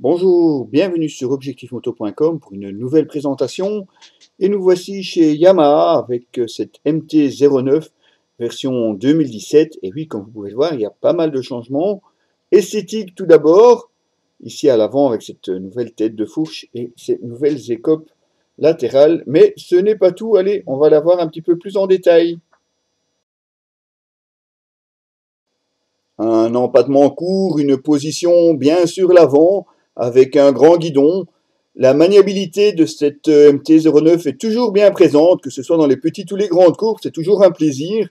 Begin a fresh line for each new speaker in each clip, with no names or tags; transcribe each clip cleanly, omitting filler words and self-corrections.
Bonjour, bienvenue sur objectifmoto.com pour une nouvelle présentation. Et nous voici chez Yamaha avec cette MT-09 version 2017. Et oui, comme vous pouvez le voir, il y a pas mal de changements. Esthétique tout d'abord, ici à l'avant avec cette nouvelle tête de fourche et ces nouvelles écopes latérales. Mais ce n'est pas tout, allez, on va la voir un petit peu plus en détail. Un empattement court, une position bien sur l'avant, avec un grand guidon. La maniabilité de cette MT-09 est toujours bien présente, que ce soit dans les petites ou les grandes courses, c'est toujours un plaisir.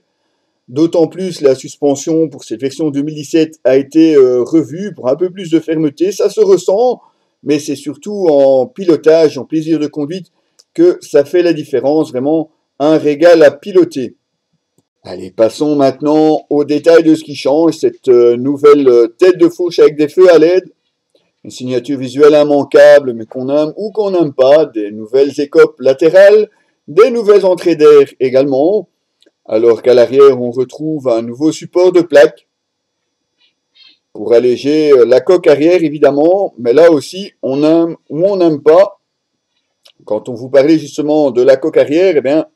D'autant plus la suspension pour cette version 2017 a été revue pour un peu plus de fermeté, ça se ressent, mais c'est surtout en pilotage, en plaisir de conduite, que ça fait la différence, vraiment un régal à piloter. Allez, passons maintenant au détail de ce qui change, cette nouvelle tête de fourche avec des feux à LED, une signature visuelle immanquable, mais qu'on aime ou qu'on n'aime pas, des nouvelles écopes latérales, des nouvelles entrées d'air également, alors qu'à l'arrière on retrouve un nouveau support de plaque pour alléger la coque arrière évidemment, mais là aussi on aime ou on n'aime pas. Quand on vous parlait justement de la coque arrière, eh bien,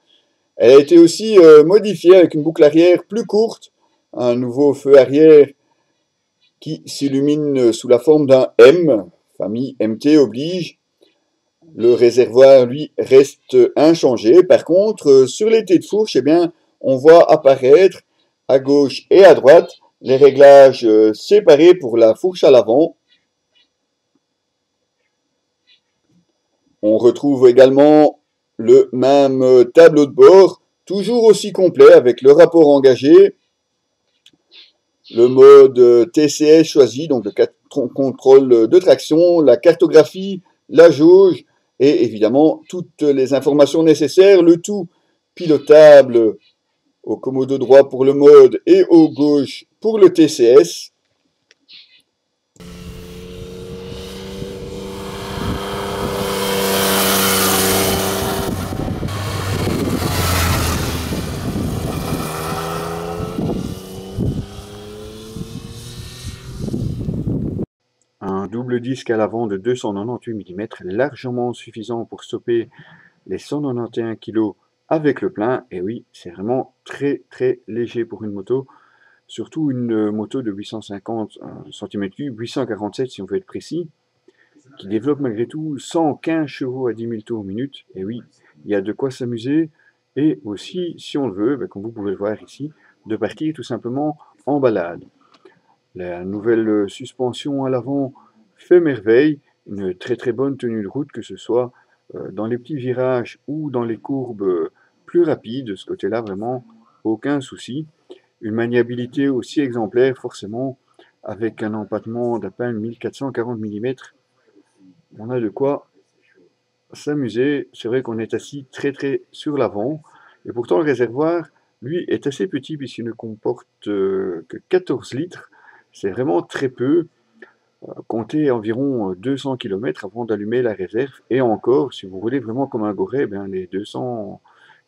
elle a été aussi modifiée avec une boucle arrière plus courte, un nouveau feu arrière qui s'illumine sous la forme d'un M, famille MT oblige. Le réservoir, lui, reste inchangé. Par contre, sur les têtes de fourche, eh bien, on voit apparaître à gauche et à droite les réglages séparés pour la fourche à l'avant. On retrouve également le même tableau de bord, toujours aussi complet avec le rapport engagé, le mode TCS choisi, donc le contrôle de traction, la cartographie, la jauge et évidemment toutes les informations nécessaires, le tout pilotable au commodo droit pour le mode et au gauche pour le TCS. Un double disque à l'avant de 298 mm, largement suffisant pour stopper les 191 kg avec le plein. Et oui, c'est vraiment très très léger pour une moto, surtout une moto de 850 cm3, 847 si on veut être précis, qui développe malgré tout 115 chevaux à 10 000 tours minute. Et oui, il y a de quoi s'amuser. Et aussi, si on le veut, comme vous pouvez le voir ici, de partir tout simplement en balade. La nouvelle suspension à l'avant fait merveille, une très très bonne tenue de route, que ce soit dans les petits virages ou dans les courbes plus rapides. De ce côté-là, vraiment, aucun souci. Une maniabilité aussi exemplaire, forcément, avec un empattement d'à peine 1440 mm. On a de quoi s'amuser. C'est vrai qu'on est assis très très sur l'avant. Et pourtant, le réservoir, lui, est assez petit puisqu'il ne comporte que 14 litres. C'est vraiment très peu. Comptez environ 200 km avant d'allumer la réserve. Et encore, si vous roulez vraiment comme un goret, les 200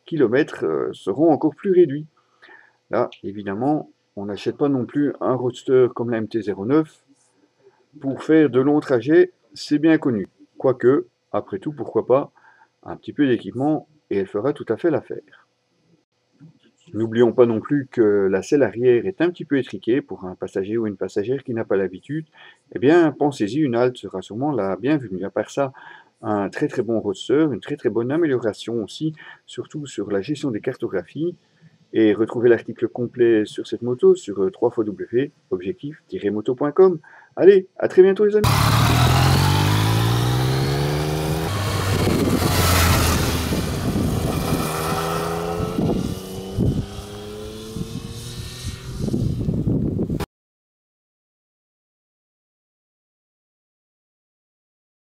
km seront encore plus réduits. Là, évidemment, on n'achète pas non plus un roadster comme la MT-09 pour faire de longs trajets, c'est bien connu. Quoique, après tout, pourquoi pas, un petit peu d'équipement et elle fera tout à fait l'affaire. N'oublions pas non plus que la selle arrière est un petit peu étriquée pour un passager ou une passagère qui n'a pas l'habitude. Eh bien, pensez-y, une halte sera sûrement la bienvenue. À part ça, un très très bon roadster, une très très bonne amélioration aussi, surtout sur la gestion des cartographies. Et retrouvez l'article complet sur cette moto sur www.objectif-moto.com. Allez, à très bientôt les amis.